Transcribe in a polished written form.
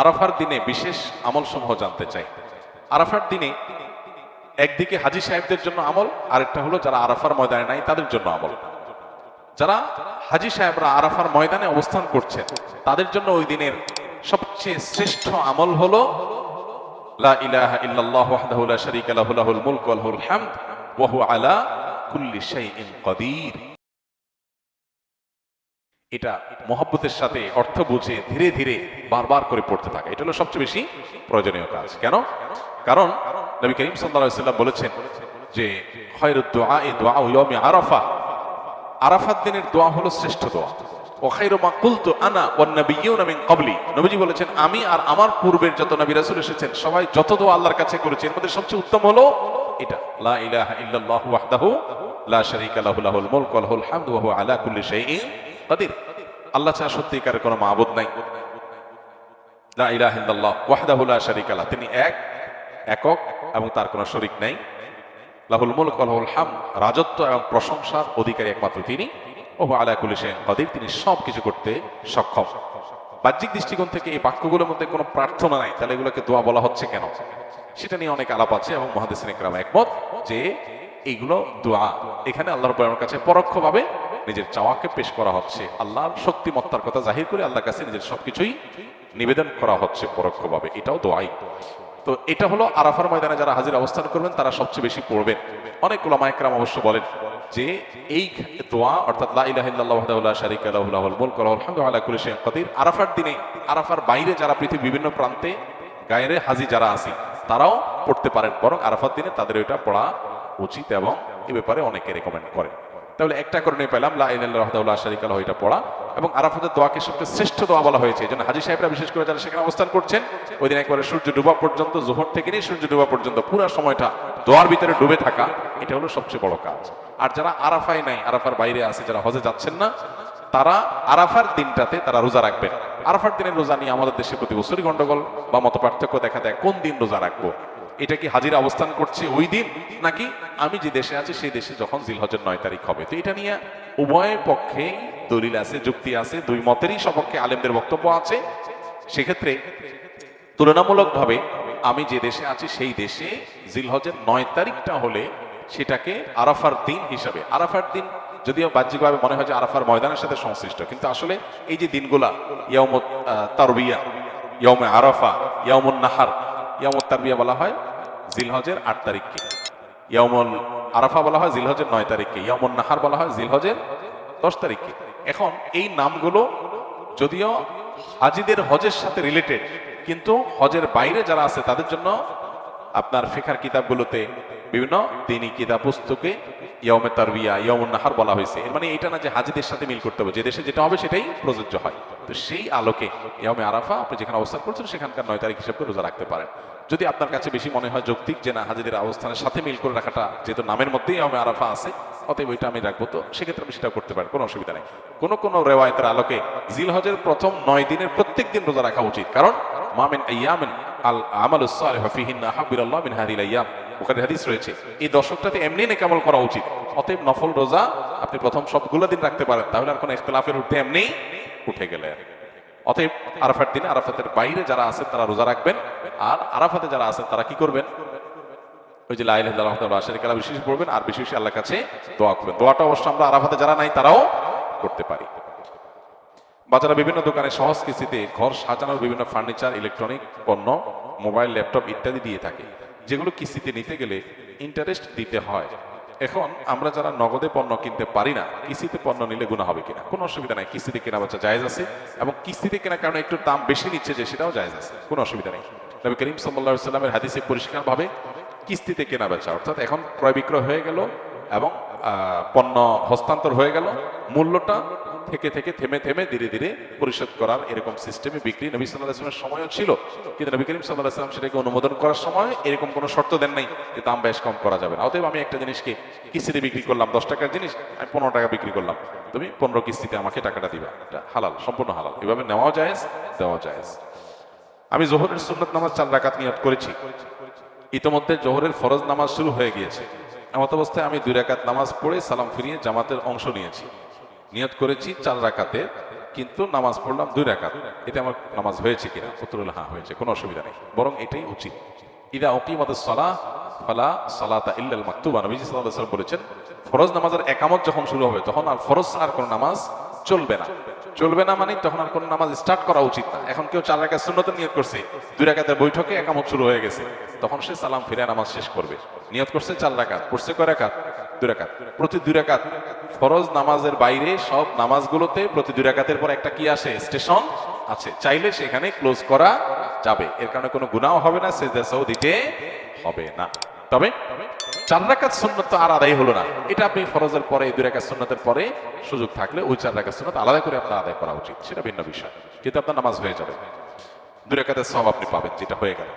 আরাফার দিনে বিশেষ আমল সমূহ জানতে চাই। আরাফার দিনে একদিকে হাজী সাহেবদের জন্য আমল, আরেকটা হলো যারা আরাফার ময়দানে নাই তাদের জন্য আমল। যারা হাজী সাহেবরা আরাফার ময়দানে অবস্থান করছেন তাদের জন্য ওই দিনের সবচেয়ে শ্রেষ্ঠ আমল হলো লা ইলাহা ইল্লাল্লাহু ওয়াহদাহু লা শারীকা লাহু লাহুল মুলকু ওয়া লাহুল হামদ ওয়া হুয়া আলা কুল্লি শাইইন কাদির। এটা মহব্বতের সাথে অর্থ বুঝে ধীরে ধীরে বারবার করে পড়তে থাকে, এটা হলো সবচেয়ে বেশি প্রয়োজনীয় কাজ। কেন? কারণ নবী করিম সাল্লাল্লাহু আলাইহি ওয়াসাল্লাম বলেছেন যে খায়রুদ দুআই দুআউ ইয়াউমি আরাফা, আরাফাত দিনের দোয়া হলো শ্রেষ্ঠ দোয়া। ওয়া খায়রু মা কুলতু আনা ওয়ান নাবিয়্যুনা মিন ক্বাবলি, নবীজি বলেছেন আমি আর আমার পূর্বের যত নবী রাসূল এসেছেন সবাই যত দোয়া আল্লাহর কাছে করেছেন এর মধ্যে সবচেয়ে উত্তম হলো এটা, লা ইলাহা ইল্লাল্লাহু ওয়াহদাহু লা শারীকা লাহু লাহুল মুলকু ওয়া লাহুল হামদু ওয়া হুয়া আলা কুল্লি শাইইন কাদির। আল্লাহ ছাড়া সত্যিকারের কোনো মাবুদ নাই। লা ইলাহা ইল্লাল্লাহ ওয়াহদাহু লা শারীকা লাহু, তিনি একক এবং তার কোনো শরীক নাই। লাহুল মুলক ওয়া লাহুল হামদ, রাজত্ব এবং প্রশংসার অধিকারী একমাত্র তিনি। ওয়া হুয়া আলা কুল্লি শাইইন কাদির, তিনি সব কিছু করতে সক্ষম। বাহ্যিক দৃষ্টিকোণ থেকে এই বাক্যগুলোর মধ্যে কোনো প্রার্থনা নাই, তাহলে এগুলোকে দোয়া বলা হচ্ছে কেন? সেটা নিয়ে অনেক আলাপ আছে এবং মুহাদ্দিসিন ইকরাম একমত যে এইগুলো দোয়া। এখানে আল্লাহর রাব্বুল কাছে পরোক্ষভাবে নিজের চাওয়াকে পেশ করা হচ্ছে, আল্লাহর শক্তিমত্তার কথা জাহির করে আল্লাহর কাছে নিজের সবকিছুই নিবেদন করা হচ্ছে পরোক্ষভাবে, এটাও দোয়াই। তো এটা হলো আরাফার ময়দানে যারা হাজির অবস্থান করবেন তারা সবচেয়ে বেশি পড়বেন। অনেক উলামা ইকরাম অবশ্য বলেন যে এই দোয়া অর্থাৎ লা ইলাহা ইল্লাল্লাহু ওয়াহদাহু লা শারীকা লাহু লাহুল মুলকু ওয়া লাহুল হামদু ওয়া আলা কুল্লি শাইইন কাদির, আরাফার দিনে, আরাফার বাইরে যারা পৃথিবীর বিভিন্ন প্রান্তে গায়রে হাজি যারা আছে তারাও পড়তে পারেন, বরং আরাফার দিনে তাদের এটা পড়া উচিত এবং এ ব্যাপারে অনেকে রেকমেন্ড করেন। তাহলে একটা কারণে পেলাম লা ইলাহা ইল্লাল্লাহু ওয়াহদাহু লা শারীকা লাহু এটা পড়া, এবং আরাফাতের দোয়াকে সবচেয়ে শ্রেষ্ঠ দোয়া বলা হয়েছে। এই জন্য হাজী সাহেবরা বিশেষ করে যারা সেখানে অবস্থান করছেন ওই দিন একবারে সূর্য ডুবা পর্যন্ত, যোহর থেকে নিয়ে সূর্য ডুবা পর্যন্ত পুরো সময়টা দোয়ার ভিতরে ডুবে থাকা, এটা হলো সবচেয়ে বড় কাজ। আর যারা আরাফায় নাই, আরাফার বাইরে আছে, যারা হজে যাচ্ছেন না, তারা আরাফার দিনটাতে তারা রোজা রাখবেন। আরাফার দিনের রোজা নিয়ে আমাদের দেশে প্রতি বছরই গন্ডগোল বা মত পার্থক্য দেখা দেয়, কোন দিন রোজা রাখবো? এটা কি হাজিরা অবস্থান করছে ওই দিন, নাকি আমি যে দেশে আছি সেই দেশে যখন জিলহজের 9 তারিখ হবে? তো এটা নিয়ে উভয় পক্ষে দলিল আছে, যুক্তি আছে, দুই মতেরই সপক্ষে আলেমদের বক্তব্য আছে। সেক্ষেত্রে তুলনামূলকভাবে আমি যে দেশে আছি সেই দেশে জিলহজের 9 তারিখটা হলে সেটাকে আরাফার দিন হিসাবে, আরাফার দিন যদিও বাহ্যিকভাবে মনে হয় যে আরাফার ময়দানের সাথে সংশ্লিষ্ট, কিন্তু আসলে এই যে দিনগুলা ইয়াউমুত তারবিয়া, ইয়াউমে আরাফা, ইয়াউমুন নাহার, ইয়াউমুত তারবিয়া বলা হয় জিলহজের 8 তারিখকে, ইয়াউমুল আরাফা বলা হয় জিলহজের 9 তারিখকে, ইয়াউমুন নাহার বলা হয় জিলহজের 10 তারিখকে। এখন এই নামগুলো যদিও হাজিদের হজের সাথে রিলেটেড, কিন্তু হজের বাইরে যারা আছে তাদের জন্য আপনার ফিকহের কিতাবগুলোতে বিভিন্ন দ্বীনি কিতাব পুস্তকে ইয়াউমে তারবিয়া, ইয়াউমুন নাহার বলা হয়েছে। এর মানে এটা না যে হাজিদের সাথে মিল করতে হবে, যে দেশে যেটা হবে সেটাই প্রযোজ্য হয়। তো সেই আলোকে ইয়াউমে আরাফা আপনি যেখানে অবস্থান করছেন সেখানকার 9 তারিখ হিসাবে রোজা রাখতে পারেন। যদি আপনার কাছে বেশি মনে হয় যৌক্তিক যে না হাজিদের অবস্থানের সাথে মিল করে রাখাটা, যেহেতু নামের মধ্যেই ইয়াউমে আরাফা আছে, অতএব ওইটা আমি রাখবো, তো সেক্ষেত্রে আমি সেটা করতে পারেন, কোনো অসুবিধা নেই। কোন রেওয়ায়েতের আলোকে জিলহজের প্রথম 9 দিনের প্রত্যেক দিন রোজা রাখা উচিত, কারণ মা মিন আইয়ামিন আল আমালুস সালিহু ফিহিন্না আহাব্বুলিল্লাহ মিন হাযিহিল আইয়াম, বুখারীর হাদিস রয়েছে। এই দশকটাতে এমনি নেক আমল করা উচিত। অতএব নফল রোজা আপনি প্রথম সবগুলো দিন রাখতে পারেন, তাহলে আর কোনো ইখতিলাফের ঊর্ধ্বে এমনি উঠে গেলেন। অতএব আরাফার দিনে আরাফাতের বাইরে যারা আছেন তারা রোজা রাখবেন, আর আরাফাতে যারা আছেন তারা কি করবেন? ওই যে লা ইলাহা ইল্লাল্লাহু ওয়াহদাহু লা শারীকা লাহু বেশি বেশি পড়বেন, আর বেশি বেশি আল্লাহর কাছে দোয়া করবেন। দোয়াটা অবশ্য আমরা আরাফাতে যারা নাই তারাও করতে পারি। বাজারে বিভিন্ন দোকানে সহজ কিস্তিতে ঘর সাজানোর বিভিন্ন ফার্নিচার, ইলেকট্রনিক পণ্য, মোবাইল, ল্যাপটপ ইত্যাদি দিয়ে থাকে, যেগুলো কিস্তিতে নিতে গেলে ইন্টারেস্ট দিতে হয়। এখন আমরা যারা নগদে পণ্য কিনতে পারি না, কিস্তিতে পণ্য নিলে গুনাহ হবে কিনা? কোনো অসুবিধা নাই, কিস্তিতে কেনা বেচা জায়েজ আছে, এবং কিস্তিতে কেনার কারণে একটু দাম বেশি নিচ্ছে যে সেটাও জায়েজ আছে, কোনো অসুবিধা নেই। নবী করিম সাল্লাল্লাহু আলাইহি ওয়াসাল্লামের হাদিসে পরিষ্কারভাবে কিস্তিতে কেনা বেচা, অর্থাৎ এখন ক্রয় বিক্রয় হয়ে গেল এবং পণ্য হস্তান্তর হয়ে গেল, মূল্যটা থেকে থেকে থেমে থেমে ধীরে ধীরে পরিশোধ করার এরকম সিস্টেমে বিক্রি নবী সাল্লাল্লাহু আলাইহি ওয়াসাল্লামের সময়ও ছিল, কিন্তু নবী করিম সাল্লাল্লাহু আলাইহি ওয়াসাল্লাম সেটাকে অনুমোদন করার সময় এরকম কোনো শর্ত দেন নাই যে দাম বেশ কম করা যাবে না। অতএব আমি একটা জিনিসকে কিস্তিতে বিক্রি করলাম, 10 টাকার জিনিস আমি 15 টাকা বিক্রি করলাম, তুমি 15 কিস্তিতে আমাকে টাকাটা দিবা, এটা হালাল, সম্পূর্ণ হালাল। এভাবে নেওয়াও জায়েজ, দেওয়াও জায়েজ। আমি যোহরের সুন্নাত নামাজ 4 রাকাত নিয়ত করেছি, ইতোমধ্যে যোহরের ফরজ নামাজ শুরু হয়ে গিয়েছে। এমত অবস্থায় আমি 2 রাকাত নামাজ পড়ে সালাম ফিরিয়ে জামাতের অংশ নিয়েছি। নিয়ত করেছি 4 রাকাতের, কিন্তু নামাজ পড়লাম 2 রাকাত, এতে আমার নামাজ হয়েছে কিনা? উত্তর হলো হ্যাঁ হয়েছে, কোনো অসুবিধা নেই, বরং এটাই উচিত। ইদা উকিমাতুস সালাহ ফালা সালাতা ইল্লাল মাকতুবা, নবী সাল্লাল্লাহু আলাইহি ওয়াসাল্লাম বলেছেন ফরজ নামাজের একামত যখন শুরু হবে তখন আর ফরজ ছাড়ার কোনো নামাজ চলবে না। চলবে না মানে তখন আর কোনো নামাজ স্টার্ট করা উচিত না। এখন কেউ 4 রাকাত সুন্নতের নিয়ত করছে, 2 রাকাতের বৈঠকে একামত শুরু হয়ে গেছে, তখন সে সালাম ফিরে নামাজ শেষ করবে। নিয়ত করছে 4 রাকাত, পড়ছে কয় রাকাত? 2 রাকাত। প্রতি 2 রাকাত ফরজ নামাজের বাইরে সব নামাজগুলোতে প্রতি 2 রাকাতের পর একটা কি আসে? স্টেশন আছে, চাইলে সেখানে ক্লোজ করা যাবে, এর কারণে কোনো গুনাহ হবে না, সিজদা সাহু দিতে হবে না। তবে 4 রাকাত সুন্নত তো আর আদায় হলো না, এটা আপনি ফরজের পরে 2 রাকাত সুন্নতের পরে সুযোগ থাকলে ওই 4 রাকাত সুন্নত আলাদা করে আপনার আদায় করা উচিত, সেটা ভিন্ন বিষয়, কিন্তু আপনার নামাজ হয়ে যাবে, 2 রাকাতের সওয়াব আপনি পাবেন, যেটা হয়ে গেল।